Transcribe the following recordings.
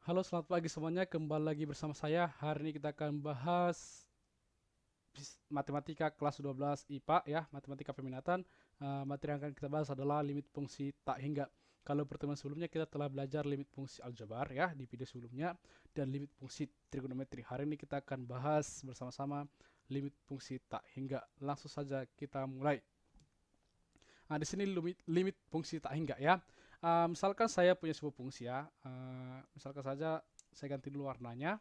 Halo, selamat pagi semuanya. Kembali lagi bersama saya. Hari ini kita akan bahas matematika kelas 12 IPA ya, matematika peminatan. Materi yang akan kita bahas adalah limit fungsi tak hingga. Kalau pertemuan sebelumnya kita telah belajar limit fungsi aljabar ya di video sebelumnya dan limit fungsi trigonometri. Hari ini kita akan bahas bersama-sama limit fungsi tak hingga. Langsung saja kita mulai. Nah, di sini limit fungsi tak hingga ya. Misalkan saya punya sebuah fungsi ya. Misalkan saja saya ganti dulu warnanya.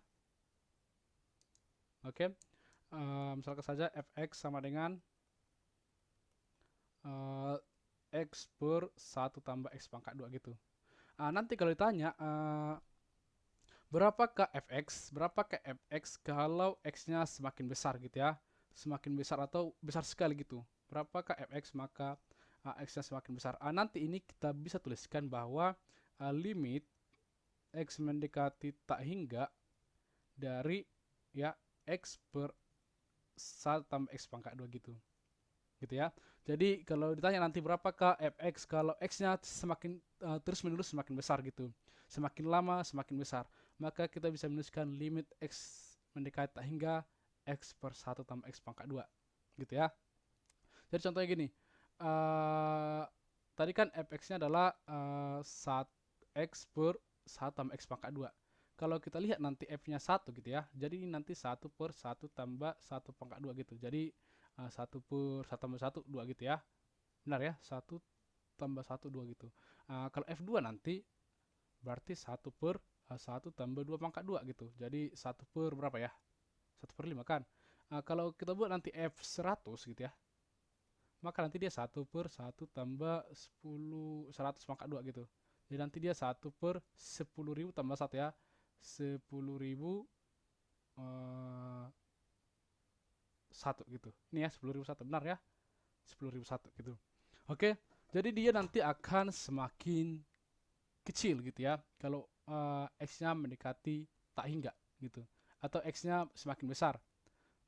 Oke. Misalkan saja fx sama dengan uh, x per 1 tambah x pangkat 2 gitu. Nanti kalau ditanya berapakah fx, berapakah fx kalau x-nya semakin besar gitu ya. Semakin besar atau besar sekali gitu. Berapakah fx maka x-nya semakin besar. Nanti ini kita bisa tuliskan bahwa limit x mendekati tak hingga dari ya x per 1 tambah x pangkat 2 gitu. Gitu ya. Jadi kalau ditanya nanti berapakah fx kalau x-nya semakin terus menerus semakin besar gitu. Semakin lama semakin besar. Maka kita bisa menuliskan limit x mendekati tak hingga x per 1 tambah x pangkat 2. Gitu ya. Jadi contohnya gini. Uh, Tadi kan fx-nya adalah 1x per 1 tambah x pangkat 2. Kalau kita lihat nanti f-nya 1 gitu ya. Jadi nanti 1 per 1 tambah 1 pangkat 2 gitu. Jadi 1 per 1 tambah 1, 2 gitu ya. Benar ya, 1 tambah 1, 2 gitu. Kalau F2 nanti berarti 1 per 1 tambah 2 pangkat 2 gitu. Jadi 1 per berapa ya? 1 per 5 kan? Kalau kita buat nanti F100 gitu ya, maka nanti dia 1 per 1 tambah 10, 100 pangkat 2 gitu. Jadi nanti dia 1 per 10.000 tambah 1 ya. 10.000 eh, 1 gitu. Ini ya 10.001 benar ya? 10.001 gitu. Oke, jadi dia nanti akan semakin kecil gitu ya. Kalau x-nya mendekati tak hingga gitu. Atau x-nya semakin besar,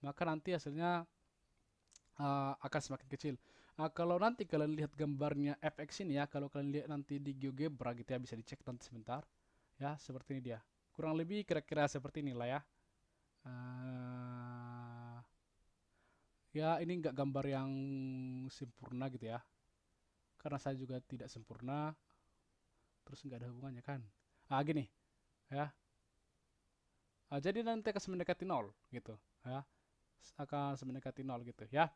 maka nanti hasilnya akan semakin kecil. Kalau nanti kalian lihat gambarnya fx ini ya, kalau kalian lihat nanti di GeoGebra gitu ya, bisa dicek nanti sebentar. Ya, seperti ini dia. Kurang lebih kira-kira seperti inilah ya. Uh, ya, ini nggak gambar yang sempurna gitu ya. Karena saya juga tidak sempurna, terus nggak ada hubungannya kan. Gini ya. Jadi nanti akan mendekati nol gitu ya, akan mendekati nol gitu ya.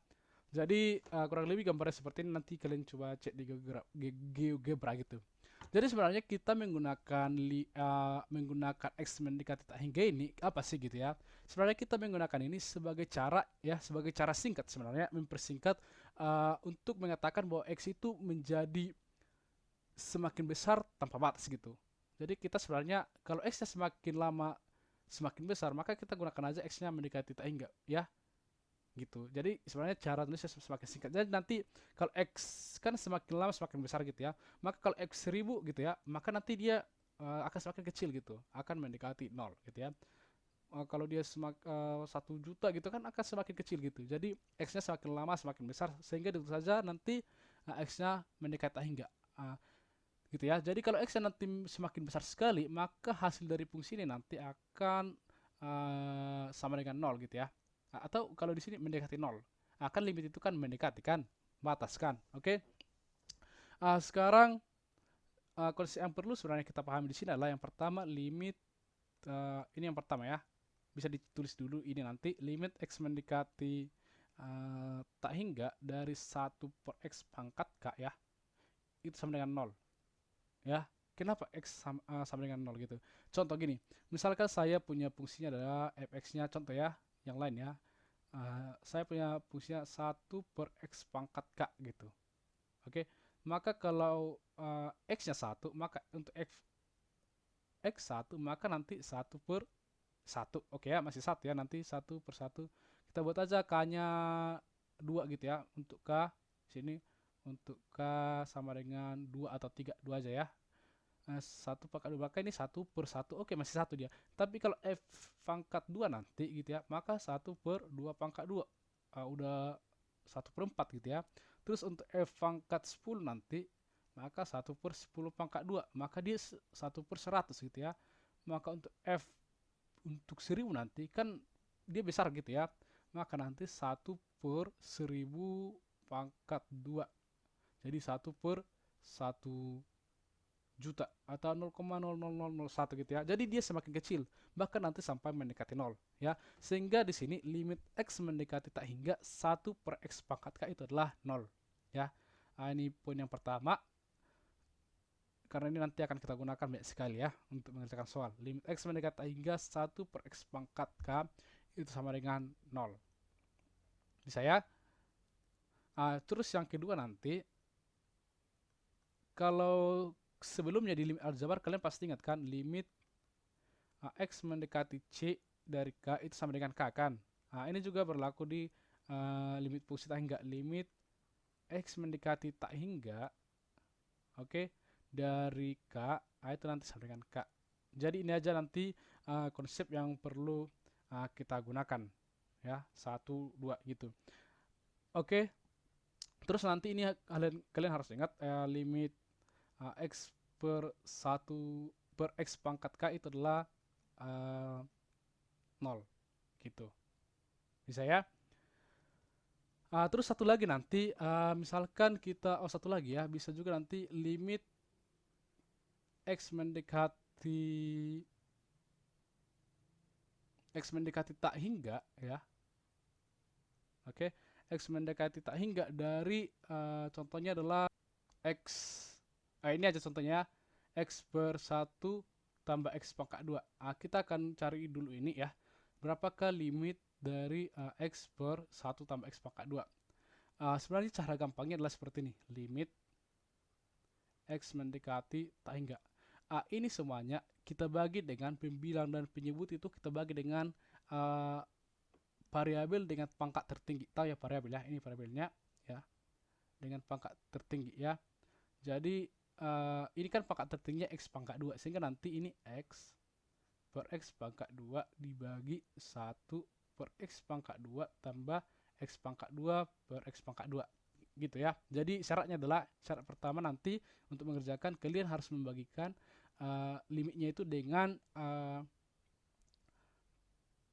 Jadi kurang lebih gambarnya seperti ini, nanti kalian coba cek di GeoGebra gitu. Jadi sebenarnya kita menggunakan x mendekati tak hingga ini apa sih gitu ya. Sebenarnya kita menggunakan ini sebagai cara ya, sebagai cara singkat sebenarnya mempersingkat untuk mengatakan bahwa x itu menjadi semakin besar tanpa batas gitu. Jadi kita sebenarnya kalau x-nya semakin lama semakin besar, maka kita gunakan aja x-nya mendekati tak hingga ya gitu. Jadi sebenarnya cara tulisnya semakin singkat. Jadi nanti kalau x kan semakin lama semakin besar gitu ya. Maka kalau x 1000 gitu ya, maka nanti dia akan semakin kecil gitu, akan mendekati nol gitu ya. Kalau dia 1 juta gitu kan akan semakin kecil gitu. Jadi x-nya semakin lama semakin besar sehingga tentu saja nanti x-nya mendekati tak hingga. Uh, gitu ya. Jadi kalau x nanti semakin besar sekali, maka hasil dari fungsi ini nanti akan sama dengan nol gitu ya. Atau kalau di sini mendekati nol. Akan limit itu kan mendekati kan, batas kan. Oke. Sekarang konsep yang perlu sebenarnya kita pahami di sini adalah yang pertama limit ini yang pertama ya. Bisa ditulis dulu ini nanti limit x mendekati tak hingga dari 1 per x pangkat k ya. Itu sama dengan nol ya. Kenapa x sama dengan 0 gitu? Contoh gini, misalkan saya punya fungsinya adalah fx-nya contoh ya, yang lain ya. Saya punya fungsinya 1 per x pangkat k gitu. Oke, maka kalau x-nya 1, maka untuk x 1 maka nanti 1 per 1. Oke ya, masih 1 ya, nanti 1 per 1. Kita buat aja k-nya 2 gitu ya, untuk k sini untuk k sama dengan 2 atau 3, 2 aja ya. 1 pangkat 2 maka ini 1 per 1, oke masih 1 dia. Tapi kalau f pangkat 2 nanti gitu ya, maka 1 per 2 pangkat 2 udah 1 per 4 gitu ya. Terus untuk f pangkat 10 nanti, maka 1 per 10 pangkat 2, maka dia 1 per 100 gitu ya. maka untuk F untuk 1000 nanti kan dia besar gitu ya, maka nanti 1/1000 pangkat 2, jadi 1/1 juta atau 0,00001 gitu ya. Jadi dia semakin kecil, bahkan nanti sampai mendekati 0 ya. Sehingga di sini limit X mendekati tak hingga 1/X pangkat K itu adalah 0 ya. Nah, ini poin yang pertama. Karena ini nanti akan kita gunakan banyak sekali ya untuk mengerjakan soal. Limit X mendekati tak hingga 1/X pangkat K itu sama dengan 0. Bisa ya? Terus yang kedua nanti, kalau sebelumnya di limit aljabar kalian pasti ingat kan limit X mendekati C dari K itu sama dengan K kan. Ini juga berlaku di limit fungsi tak hingga. Limit X mendekati tak hingga, oke, dari K, itu nanti sama dengan K. Jadi ini aja nanti konsep yang perlu kita gunakan ya, 1, 2 gitu. Oke, terus nanti ini kalian harus ingat limit X per 1/X pangkat K itu adalah 0 gitu. Bisa ya? Terus satu lagi nanti, misalkan kita, satu lagi ya, bisa juga nanti limit X mendekati tak hingga ya. Oke, X mendekati tak hingga dari contohnya adalah X, ini aja contohnya, X/1 tambah X pangkat 2. Kita akan cari dulu ini ya, berapakah limit dari X/1 tambah X pangkat 2. Sebenarnya cara gampangnya adalah seperti ini, limit X mendekati tak hingga. Ini semuanya kita bagi dengan pembilang dan penyebut, itu kita bagi dengan variabel dengan pangkat tertinggi. Tahu ya variabel ya, ini variabelnya ya, dengan pangkat tertinggi ya. Jadi ini kan pangkat tertingginya X pangkat 2, sehingga nanti ini X per X pangkat 2 dibagi 1/X pangkat 2 tambah X pangkat 2 per X pangkat 2 gitu ya. Jadi syaratnya adalah, syarat pertama nanti untuk mengerjakan kalian harus membagikan limitnya itu dengan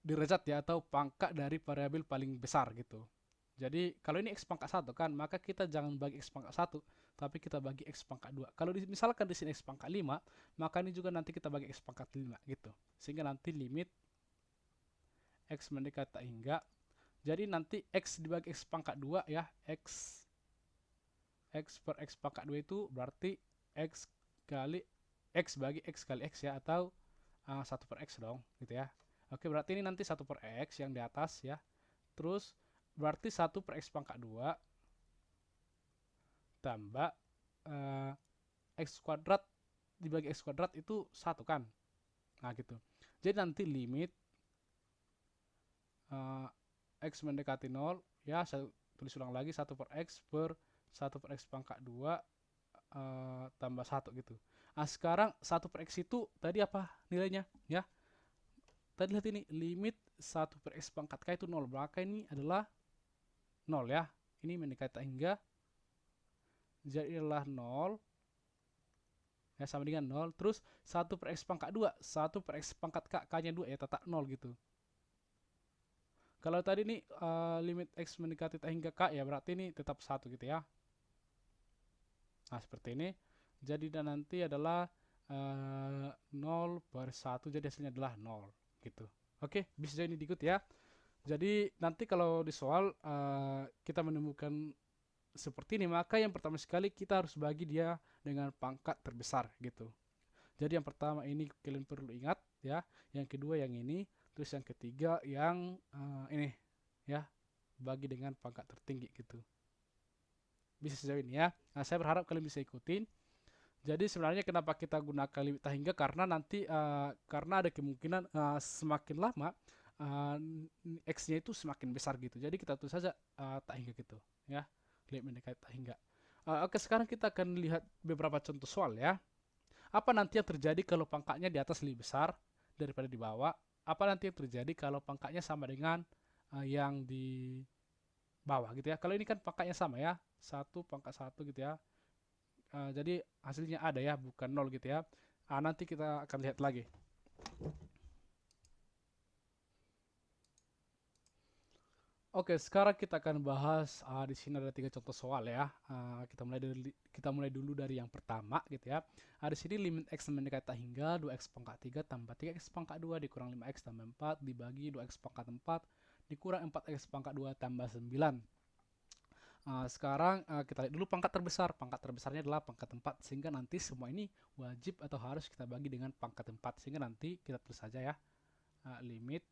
derajat ya, atau pangkat dari variabel paling besar gitu. Jadi kalau ini X pangkat 1 kan, maka kita jangan bagi X pangkat 1, tapi kita bagi X pangkat 2. Kalau misalkan di sini X pangkat 5, maka ini juga nanti kita bagi X pangkat 5 gitu. Sehingga nanti limit X mendekati tak hingga, jadi nanti X dibagi X pangkat 2 ya, X per X pangkat 2 itu berarti X kali X bagi X kali X ya, atau 1/X dong gitu ya. Oke, berarti ini nanti 1/X yang di atas ya. Terus berarti 1/X pangkat 2 tambah X kuadrat dibagi X kuadrat itu 1 kan. Nah gitu. Jadi nanti limit X mendekati 0 ya, saya tulis ulang lagi, 1/X per 1/X pangkat 2 tambah 1 gitu. Sekarang 1/X itu tadi apa nilainya ya? Tadi lihat ini, limit 1/X pangkat K itu 0, maka ini adalah 0 ya. Ini mendekati tak hingga, jadi adalah 0 ya, sama dengan 0. Terus 1/X pangkat 2, 1/X pangkat K, K nya 2 ya, tetap 0 gitu. Kalau tadi ini limit X mendekati tak hingga K ya, berarti ini tetap 1 gitu ya. Nah seperti ini. Jadi dan nanti adalah 0/1, jadi hasilnya adalah 0 gitu. Oke, bisa ini diikut ya. Jadi nanti kalau di soal kita menemukan seperti ini, maka yang pertama sekali kita harus bagi dia dengan pangkat terbesar gitu. Jadi yang pertama ini kalian perlu ingat ya, yang kedua yang ini, terus yang ketiga yang ini ya, bagi dengan pangkat tertinggi gitu. Bisa sejauh ini ya. Saya berharap kalian bisa ikutin. Jadi sebenarnya kenapa kita gunakan limit tak hingga, karena nanti karena ada kemungkinan semakin lama X-nya itu semakin besar gitu. Jadi kita tulis saja tak hingga gitu ya, limit mendekati tak hingga. Oke, sekarang kita akan lihat beberapa contoh soal ya. Apa nanti yang terjadi kalau pangkatnya di atas lebih besar daripada di bawah? Apa nanti yang terjadi kalau pangkatnya sama dengan yang di bawah gitu ya. Kalau ini kan pangkatnya sama ya, 1/1 gitu ya. Jadi hasilnya ada ya, bukan 0 gitu ya. Nanti kita akan lihat lagi. Oke, sekarang kita akan bahas di sini ada 3 contoh soal ya. Kita mulai dulu dari yang pertama gitu ya. Di sini limit x mendekati tak hingga 2x pangkat 3 tambah 3x pangkat 2 dikurang 5x tambah 4 dibagi 2x pangkat 4 dikurang 4x pangkat 2 tambah 9. Sekarang kita lihat dulu pangkat terbesar. Pangkat terbesarnya adalah pangkat 4 sehingga nanti semua ini wajib atau harus kita bagi dengan pangkat 4 sehingga nanti kita tulis saja ya. Limit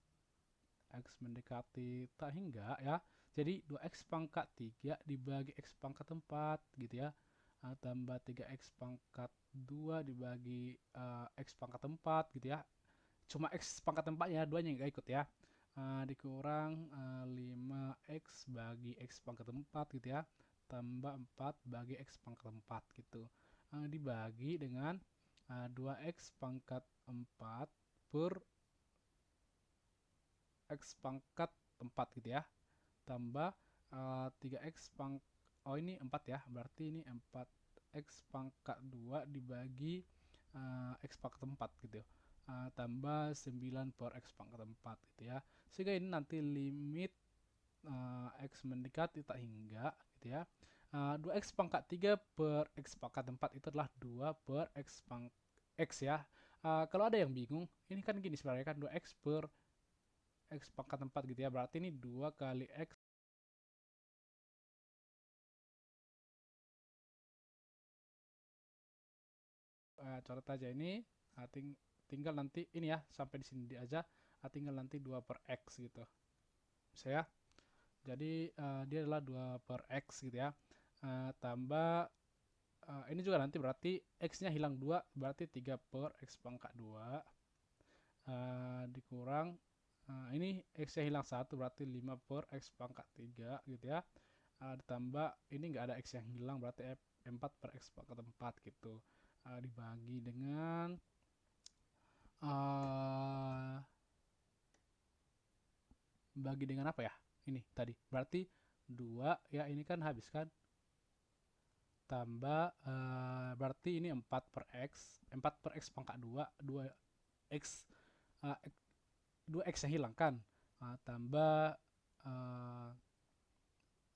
X mendekati tak hingga ya. Jadi 2x pangkat 3 dibagi x pangkat 4 gitu ya. Tambah 3x pangkat 2 dibagi x pangkat 4 gitu ya. Cuma x pangkat 4 ya, duanya nggak ikut ya. Dikurang 5x bagi x pangkat 4 gitu ya. Tambah 4 bagi x pangkat 4 gitu. Dibagi dengan 2x pangkat 4 per x pangkat 4 gitu ya, tambah 3x oh ini 4 ya, berarti ini 4x pangkat 2 dibagi x pangkat 4 gitu, tambah 9 per x pangkat 4 gitu ya, sehingga ini nanti limit x mendekati tak hingga gitu ya. 2x pangkat 3 per x pangkat 4 itu adalah 2 per x pangkat x ya. Kalau ada yang bingung, ini kan gini sebenarnya kan 2x per x pangkat 4 gitu ya. Berarti ini 2 kali x. Coret aja ini. Tinggal nanti ini ya, sampai di sini aja. Tinggal nanti 2 per x gitu. Bisa ya. Jadi dia adalah 2 per x gitu ya. Tambah ini juga nanti berarti x-nya hilang 2, berarti 3 per x pangkat 2 dikurang ini x-nya hilang 1, berarti 5 per x pangkat 3 gitu ya. Ditambah ini nggak ada x yang hilang, berarti 4 per x pangkat 4 gitu. Dibagi dengan bagi dengan apa ya? Ini tadi. Berarti 2 ya, ini kan habis kan? Tambah berarti ini 4 per x, 4 per x pangkat 2, 2x 2x yang hilang kan? Tambah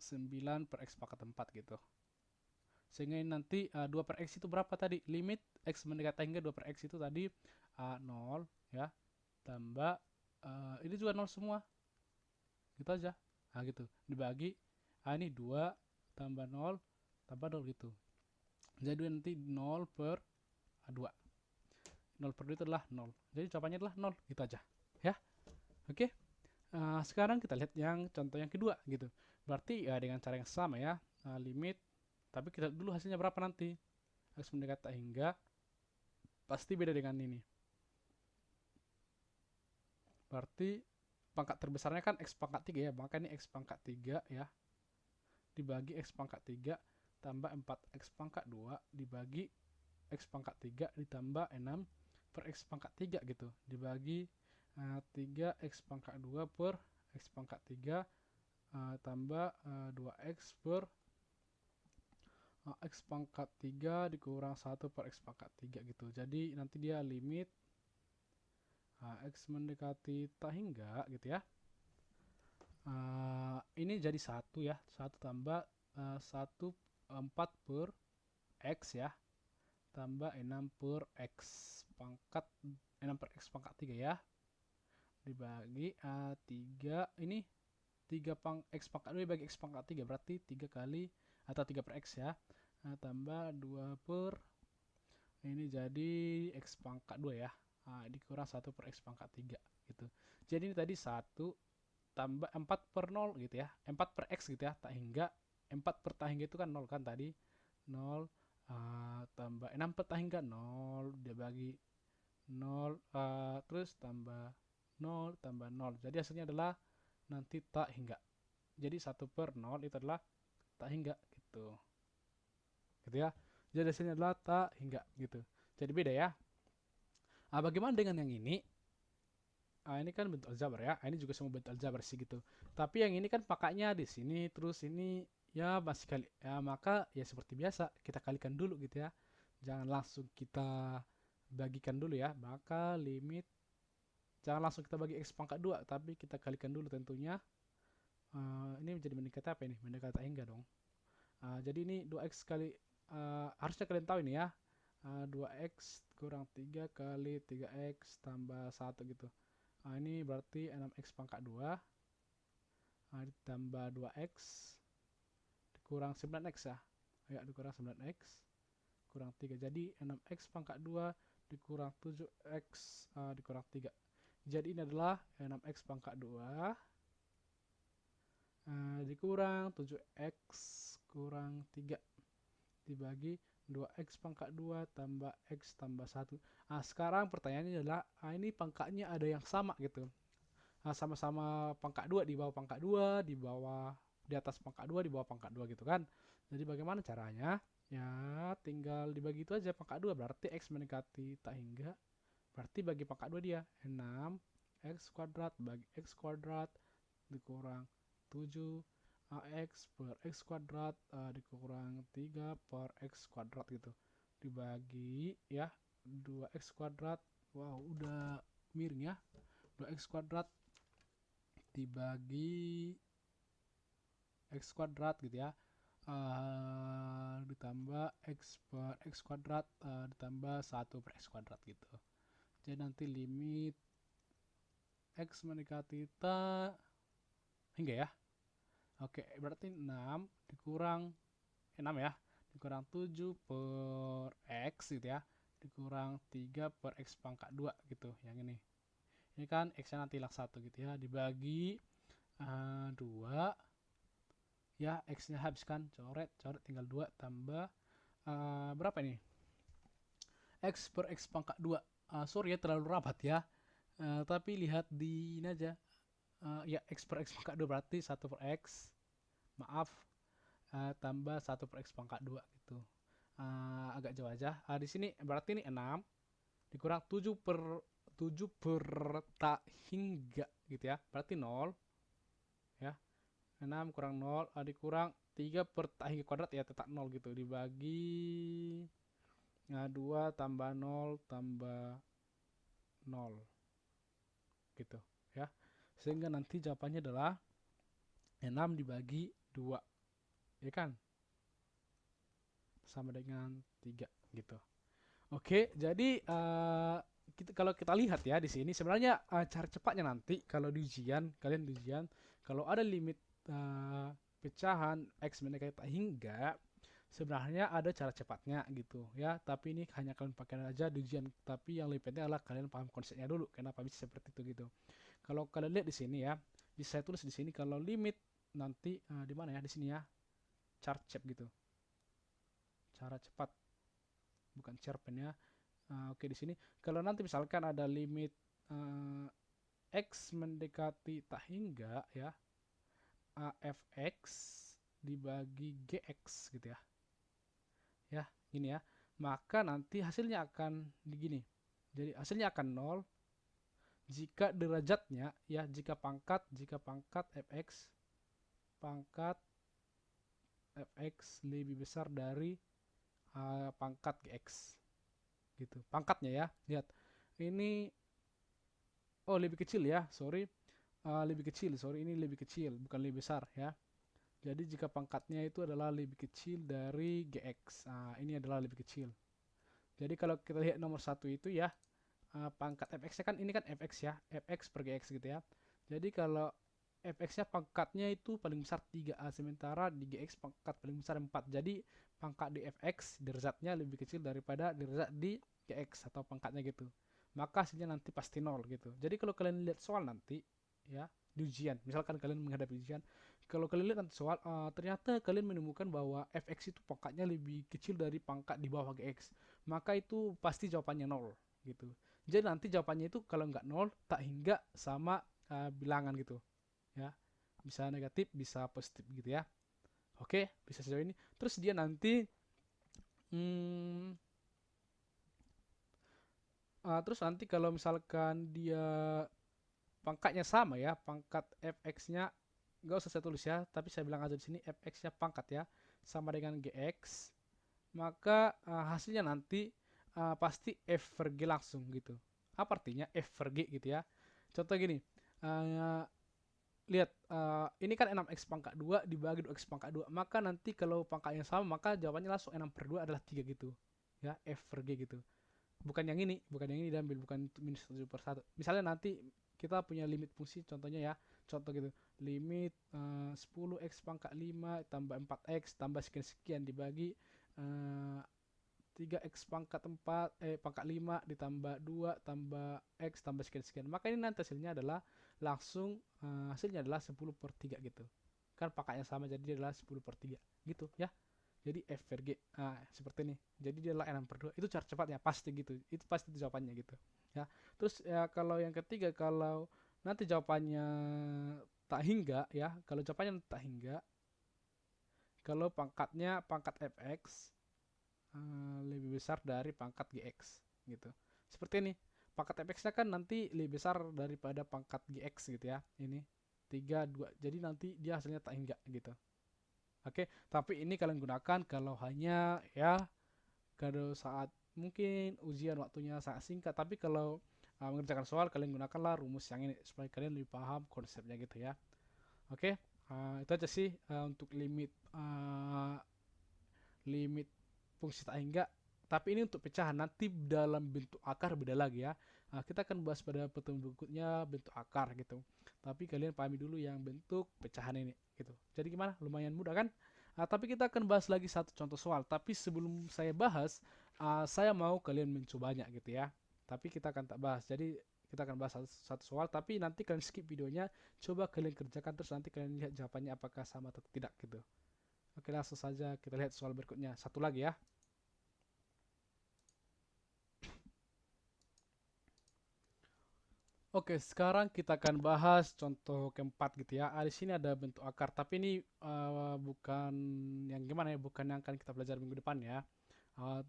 9 per x pangkat 4 gitu. Sehingga ini nanti 2 per x itu berapa tadi? Limit x mendekati hingga 2 per x itu tadi 0 ya. Tambah ini juga 0 semua. Gitu aja. Gitu. Dibagi ini 2 tambah 0 tambah 0 gitu. Jadi nanti 0 per 2. 0 per 2 itu adalah 0. Jadi jawabannya adalah 0 gitu aja. Ya. Oke. Sekarang kita lihat yang contoh yang kedua gitu. Berarti ya dengan cara yang sama ya. Limit tapi kita dulu hasilnya berapa nanti? X mendekati hingga pasti beda dengan ini. Berarti pangkat terbesarnya kan x pangkat 3 ya. Maka ini x pangkat 3 ya. Dibagi x pangkat 3 tambah 4x pangkat 2 dibagi x pangkat 3 ditambah 6 per x pangkat 3 gitu. Dibagi 3x pangkat 2 per x pangkat 3 tambah 2x per x pangkat 3 dikurang 1 per x pangkat 3 gitu. Jadi nanti dia limit x mendekati tak hingga gitu ya. Ini jadi 1 ya. 1 tambah 1 4 per x ya. Tambah 6 per x pangkat 6 per x pangkat 3 ya. Dibagi 3 ini 3 x pangkat 2 dibagi x pangkat 3 berarti 3 kali atau 3 per x ya. Tambah 2 per ini jadi x pangkat 2 ya. Dikurang 1 per x pangkat 3 gitu. Jadi ini tadi 1 tambah 4 per 0 gitu ya. 4 per x gitu ya. Tak hingga 4 per tak hingga itu kan 0 kan tadi. 0 tambah 6 per tak hingga 0 dia bagi 0 terus tambah 0 tambah 0. Jadi hasilnya adalah nanti tak hingga. Jadi 1 per 0 itu adalah tak hingga gitu. Gitu ya. Jadi hasilnya adalah tak hingga gitu. Jadi beda ya. Bagaimana dengan yang ini? Ini kan bentuk aljabar ya. Ini juga semua bentuk aljabar sih gitu. Tapi yang ini kan pakainya di sini, terus ini ya masih kali ya, maka ya seperti biasa kita kalikan dulu gitu ya. Jangan langsung kita bagikan dulu ya. Maka limit jangan langsung kita bagi x pangkat 2, tapi kita kalikan dulu tentunya. Ini menjadi mendekati apa ini? Mendekati tak hingga dong. Jadi ini 2x kali, harusnya kalian tahu ini ya. 2x kurang 3 kali 3x tambah 1 gitu. Ini berarti 6x pangkat 2 ditambah 2x dikurang 9x ya. Ya, dikurang 9x kurang 3. Jadi 6x pangkat 2 dikurang 7x dikurang 3. Jadi ini adalah 6x pangkat 2 dikurang 7x kurang 3 dibagi 2x pangkat 2 tambah x tambah 1. Sekarang pertanyaannya adalah ini pangkatnya ada yang sama gitu. Sama-sama pangkat 2 di bawah pangkat 2, di bawah di atas pangkat 2, di bawah pangkat 2 gitu kan. Jadi bagaimana caranya? Ya, tinggal dibagi itu aja pangkat 2, berarti x mendekati tak hingga. Berarti bagi pangkat 2 dia 6 x kuadrat bagi x kuadrat dikurang 7 x per x kuadrat dikurang 3 per x kuadrat gitu. Dibagi ya 2x kuadrat. Wow, udah miring ya. 2x kuadrat dibagi x kuadrat gitu ya. Ditambah x per x kuadrat ditambah 1 per x kuadrat gitu. Jadi nanti limit x mendekati tak hingga ya. Oke, berarti 6 dikurang 6 ya. Dikurang 7 per x gitu ya. Dikurang 3 per x pangkat 2 gitu. Yang ini. Ini kan x-nya nanti hilang 1 gitu ya. Dibagi 2. Ya, x-nya habiskan. Coret tinggal 2 tambah berapa ini? X per x pangkat 2. Sorry ya terlalu rapat ya. Tapi lihat di ini aja. Ya, x per x pangkat 2 berarti 1 per x. Maaf, tambah 1 per x pangkat 2 gitu. Agak jauh aja. Di sini berarti ini 6 dikurang 7 per tak hingga gitu ya. Berarti 0 ya. 6 kurang 0 dikurang 3 per tak hingga kuadrat ya tetap 0 gitu. Dibagi 2 tambah 0 tambah 0 gitu ya. Sehingga nanti jawabannya adalah 6 dibagi 2 ya kan? Sama dengan 3 gitu. Oke, jadi kalau kita lihat ya di sini sebenarnya cara cepatnya nanti kalau di ujian, kalian di ujian kalau ada limit pecahan x mendekati tak hingga, sebenarnya ada cara cepatnya gitu ya, tapi ini hanya kalian pakai aja di ujian, tapi yang lebih penting adalah kalian paham konsepnya dulu kenapa bisa seperti itu gitu. Kalau kalian lihat di sini ya, bisa saya tulis di sini kalau limit nanti di mana ya, di sini ya, chart cep gitu, cara cepat bukan cerpen ya. Oke, di sini kalau nanti misalkan ada limit x mendekati tak hingga ya, fx dibagi gx gitu ya. Ya, ini ya. Maka nanti hasilnya akan begini. Jadi hasilnya akan 0 jika derajatnya ya, jika pangkat pangkat fx lebih besar dari pangkat gx gitu. Pangkatnya ya. Lihat. Ini lebih kecil ya, sorry. Lebih kecil, sorry, ini lebih kecil, bukan lebih besar ya. Jadi jika pangkatnya itu adalah lebih kecil dari gx, ini adalah lebih kecil. Jadi kalau kita lihat nomor 1 itu ya, pangkat fx-nya kan ini kan fx ya, fx per gx gitu ya. Jadi kalau fx-nya pangkatnya itu paling besar 3, sementara di gx pangkat paling besar 4. Jadi pangkat di fx derajatnya lebih kecil daripada derajat di gx atau pangkatnya gitu. Maka hasilnya nanti pasti 0 gitu. Jadi kalau kalian lihat soal nanti ya di ujian, misalkan kalian menghadapi ujian, kalau kalian lihat nanti soal ternyata kalian menemukan bahwa fx itu pangkatnya lebih kecil dari pangkat di bawah gx, maka itu pasti jawabannya 0 gitu. Jadi nanti jawabannya itu kalau nggak 0 tak hingga sama bilangan gitu ya, bisa negatif bisa positif gitu ya. Oke, bisa sejauh ini. Terus dia nanti hmm, terus nanti kalau misalkan dia pangkatnya sama ya, pangkat fx-nya nggak usah saya tulis ya, tapi saya bilang aja di sini fx-nya pangkat ya sama dengan gx, maka hasilnya nanti pasti f per g langsung gitu. Apa artinya f per g gitu ya? Contoh gini, uh, lihat, ini kan 6x pangkat 2 dibagi 2x pangkat 2, maka nanti kalau pangkatnya sama maka jawabannya langsung 6/2 adalah 3 gitu ya, F per G gitu. Bukan yang ini diambil, bukan minus 7/1. Misalnya nanti kita punya limit fungsi, contohnya ya, contoh gitu, limit 10x pangkat 5 tambah 4x tambah sekian-sekian dibagi eh, 3x pangkat 4 pangkat 5 ditambah 2 tambah x tambah sekian-sekian. Maka ini nanti hasilnya adalah langsung hasilnya adalah 10/3 gitu. Kan pangkatnya sama, jadi dia adalah 10/3 gitu ya. Jadi F per G seperti ini. Jadi dia adalah 6/2. Itu cara cepatnya pasti gitu. Itu pasti itu jawabannya gitu. Ya. Terus ya kalau yang ketiga, kalau nanti jawabannya tak hingga ya, kalau jawabannya tak hingga, kalau pangkatnya pangkat fx lebih besar dari pangkat gx gitu. Seperti ini. Pangkat fx-nya kan nanti lebih besar daripada pangkat gx gitu ya. Ini 3 2. Jadi nanti dia hasilnya tak hingga gitu. Oke, tapi ini kalian gunakan kalau hanya ya kalau saat mungkin ujian waktunya sangat singkat, tapi kalau mengerjakan soal kalian gunakanlah rumus yang ini supaya kalian lebih paham konsepnya gitu ya. Oke, itu aja sih untuk limit fungsi tak hingga. Tapi ini untuk pecahan, nanti dalam bentuk akar beda lagi ya. Kita akan bahas pada pertemuan berikutnya bentuk akar gitu. Tapi kalian pahami dulu yang bentuk pecahan ini gitu. Jadi gimana? Lumayan mudah kan? Tapi kita akan bahas lagi satu contoh soal. Tapi sebelum saya bahas, saya mau kalian mencobanya gitu ya. Tapi kita akan tak bahas. Jadi kita akan bahas satu soal. Tapi nanti kalian skip videonya. Coba kalian kerjakan terus nanti kalian lihat jawabannya apakah sama atau tidak gitu. Oke, langsung saja kita lihat soal berikutnya. Satu lagi ya. Oke, sekarang kita akan bahas contoh keempat gitu ya. Di sini ada bentuk akar, tapi ini bukan yang gimana ya, bukan yang akan kita belajar minggu depan ya.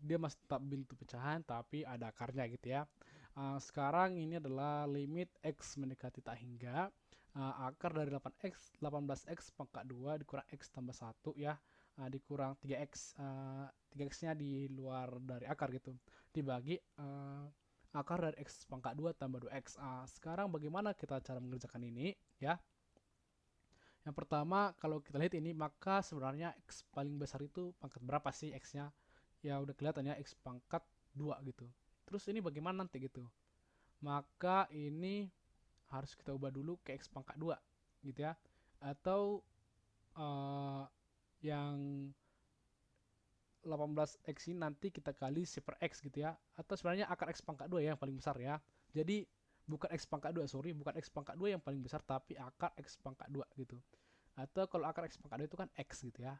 Dia masih tetap bentuk pecahan, tapi ada akarnya gitu ya. Sekarang ini adalah limit x mendekati tak hingga. Akar dari 18x pangkat 2 dikurang x tambah 1 ya. Dikurang 3x. 3x-nya di luar dari akar gitu. Dibagi akar dari x pangkat 2 tambah 2x. Sekarang bagaimana kita cara mengerjakan ini ya? Yang pertama, kalau kita lihat ini, maka sebenarnya x paling besar itu pangkat berapa sih x-nya? Ya udah kelihatan ya, x pangkat 2 gitu. Terus ini bagaimana nanti gitu? Maka ini harus kita ubah dulu ke x pangkat 2 gitu ya. Atau uh, yang 18x ini nanti kita kali 1 per x gitu ya. Atau sebenarnya akar x pangkat 2 ya yang paling besar ya. Jadi bukan x pangkat 2, sorry, bukan x pangkat 2 yang paling besar, tapi akar x pangkat 2 gitu. Atau kalau akar x pangkat 2 itu kan x gitu ya.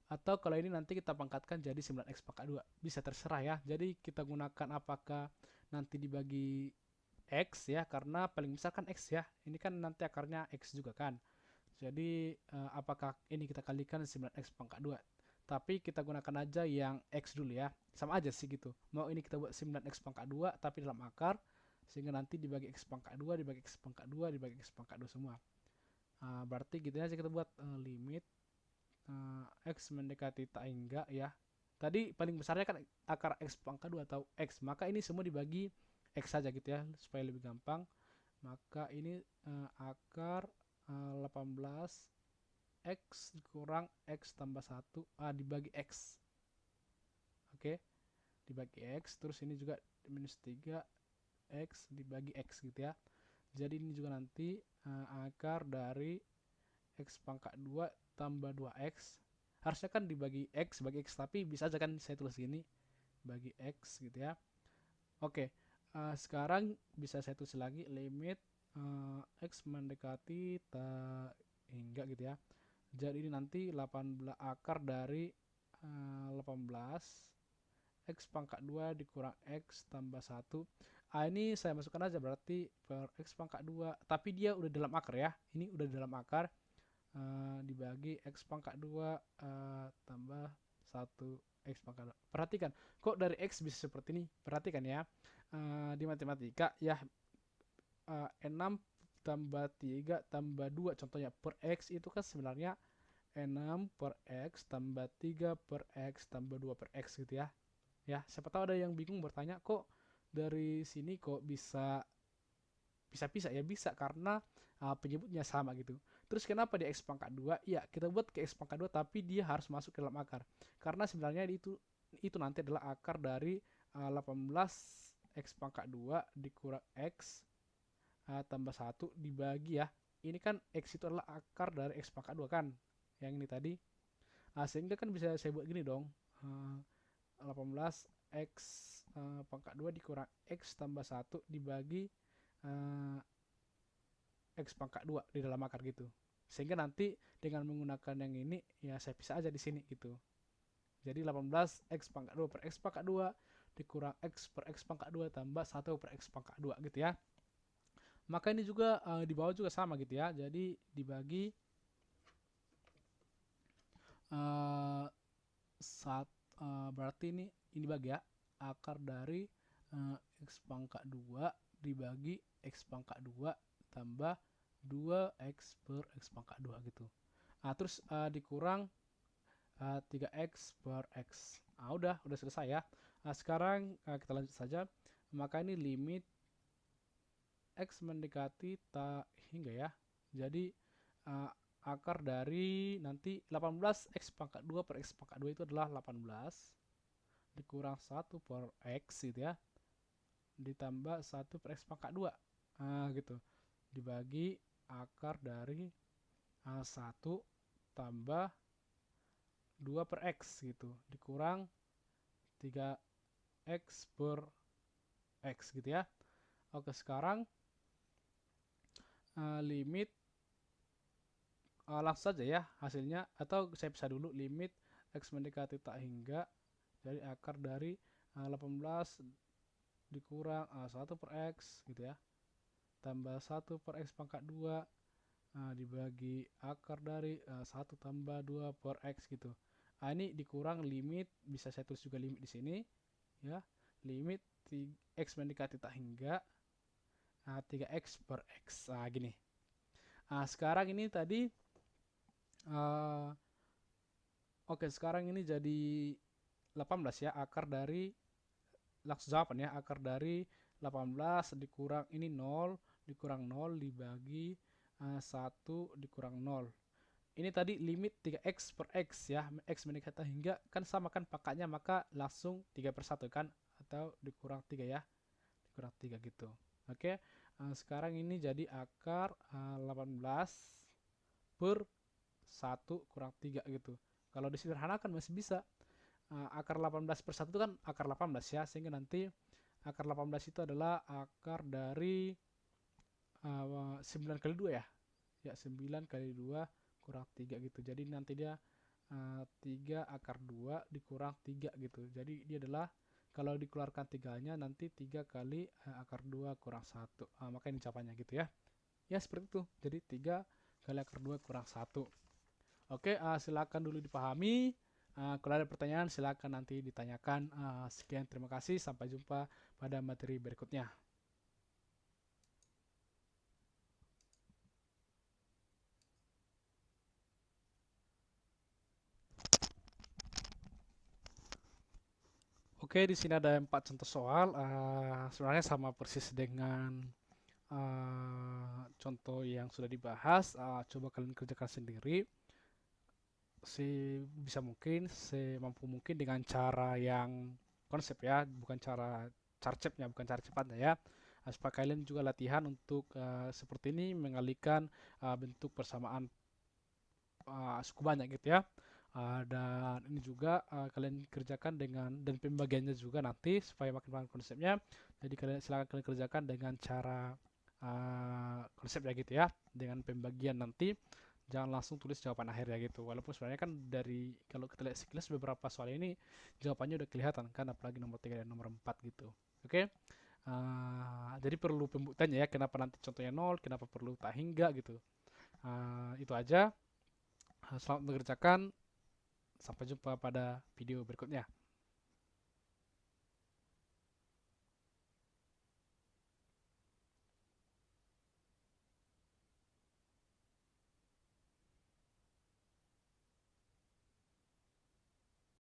Atau kalau ini nanti kita pangkatkan jadi 9x pangkat 2. Bisa terserah ya. Jadi kita gunakan apakah nanti dibagi x ya, karena paling besar kan x ya. Ini kan nanti akarnya x juga kan. Jadi apakah ini kita kalikan 9x pangkat 2. Tapi kita gunakan aja yang x dulu ya. Sama aja sih gitu. Mau ini kita buat 9x pangkat 2 tapi dalam akar. Sehingga nanti dibagi x pangkat 2, dibagi x pangkat 2, dibagi x pangkat 2 semua. Berarti gitu aja kita buat limit x mendekati tak hingga ya. Tadi paling besarnya kan akar x pangkat 2 atau x. Maka ini semua dibagi x saja gitu ya. Supaya lebih gampang. Maka ini akar 18 x kurang x tambah 1 dibagi x. Oke, dibagi x. Terus ini juga minus 3 x dibagi x gitu ya. Jadi ini juga nanti akar dari x pangkat 2 tambah 2x. Harusnya kan dibagi x bagi x, tapi bisa aja kan saya tulis gini, bagi x gitu ya. Oke, sekarang bisa saya tulis lagi limit x mendekati tak hingga gitu ya. Jadi ini nanti 18 akar dari 18 x pangkat 2 dikurang x tambah 1. Ini saya masukkan aja berarti per x pangkat 2. Tapi dia udah dalam akar ya. Ini udah dalam akar. Dibagi x pangkat 2 tambah 1 x pangkat 2. Perhatikan, kok dari x bisa seperti ini? Perhatikan ya. Di matematika ya 6 tambah 3 tambah 2 contohnya per x itu kan sebenarnya 6 per x tambah 3 per x tambah 2 per x gitu ya. Ya, siapa tahu ada yang bingung bertanya, kok dari sini kok bisa pisah-pisah ya, bisa karena penyebutnya sama gitu. Terus kenapa di X pangkat 2? Ya, kita buat ke X pangkat 2 tapi dia harus masuk ke dalam akar. Karena sebenarnya itu nanti adalah akar dari 18 X pangkat 2 dikurang X tambah 1 dibagi ya. Ini kan X itu adalah akar dari X pangkat 2 kan. Yang ini tadi. Sehingga kan bisa saya buat gini dong. 18 X pangkat 2 dikurang X tambah 1 dibagi uh, X pangkat 2 di dalam akar gitu. Sehingga nanti dengan menggunakan yang ini ya saya pisah aja di sini gitu. Jadi 18 X pangkat 2 per X pangkat 2 dikurang X per X pangkat 2 tambah 1 per X pangkat 2 gitu ya. Maka ini juga di bawah juga sama gitu ya. Jadi dibagi berarti ini bagi ya akar dari X pangkat 2 dibagi X pangkat 2 tambah 2X per X pangkat 2 gitu. Terus dikurang 3X per X. Udah selesai ya. Sekarang kita lanjut saja. Maka ini limit X mendekati tak hingga ya. Jadi akar dari nanti 18 X pangkat 2 per X pangkat 2 itu adalah 18 dikurang 1 per X gitu ya, ditambah 1 per X pangkat 2 gitu, dibagi akar dari 1 tambah 2 per X gitu, dikurang 3X per X gitu ya. Oke, sekarang limit langsung saja ya hasilnya, atau saya pisah dulu. Limit X mendekati tak hingga dari akar dari 18 dikurang 1 per X gitu ya, tambah 1 per X pangkat 2 dibagi akar dari 1 tambah 2 per X gitu. Ini dikurang limit, bisa saya tulis juga limit di sini ya, limit X mendekati tak hingga 3X per X gini. Sekarang ini tadi oke, sekarang ini jadi 18 ya, akar dari langsung jawaban ya, akar dari 18 dikurang ini 0 dikurang 0 dibagi 1 dikurang 0. Ini tadi limit 3X per X ya, X mendekati hingga kan sama kan pangkatnya, maka langsung 3 per 1 kan, atau dikurang 3 ya, dikurang 3 gitu. Oke, sekarang ini jadi akar 18 per 1 kurang 3 gitu. Kalau disederhanakan masih bisa. Akar 18 per 1 itu kan akar 18 ya, sehingga nanti akar 18 itu adalah akar dari 9 kali 2 ya. Ya, 9 kali 2 kurang 3 gitu. Jadi nanti dia 3 akar 2 dikurang 3 gitu. Jadi dia adalah kalau dikeluarkan 3-nya nanti 3 kali akar 2 kurang 1. Maka ini jawabannya gitu ya. Ya, seperti itu. Jadi 3 kali akar 2 kurang 1. Oke, silakan dulu dipahami. Kalau ada pertanyaan silakan nanti ditanyakan. Sekian, terima kasih. Sampai jumpa pada materi berikutnya. Oke, di sini ada 4 contoh soal. Sebenarnya sama persis dengan contoh yang sudah dibahas. Coba kalian kerjakan sendiri sebisa mungkin, semampu mungkin dengan cara yang konsep ya, bukan cara carcepnya, bukan cara cepatnya ya. Supaya kalian juga latihan untuk seperti ini, mengalihkan bentuk persamaan suku banyak gitu ya. Dan ini juga kalian kerjakan dengan, dan pembagiannya juga nanti supaya makin paham konsepnya. Jadi silakan kalian kerjakan dengan cara konsepnya gitu ya, dengan pembagian nanti. Jangan langsung tulis jawaban akhir ya gitu. Walaupun sebenarnya kan dari kalau kita lihat sekilas beberapa soal ini jawabannya udah kelihatan kan, apalagi nomor 3 dan nomor 4 gitu. Oke. Jadi perlu pembuktiannya ya, kenapa nanti contohnya 0, kenapa perlu tak hingga gitu. Itu aja. Selamat mengerjakan. Sampai jumpa pada video berikutnya.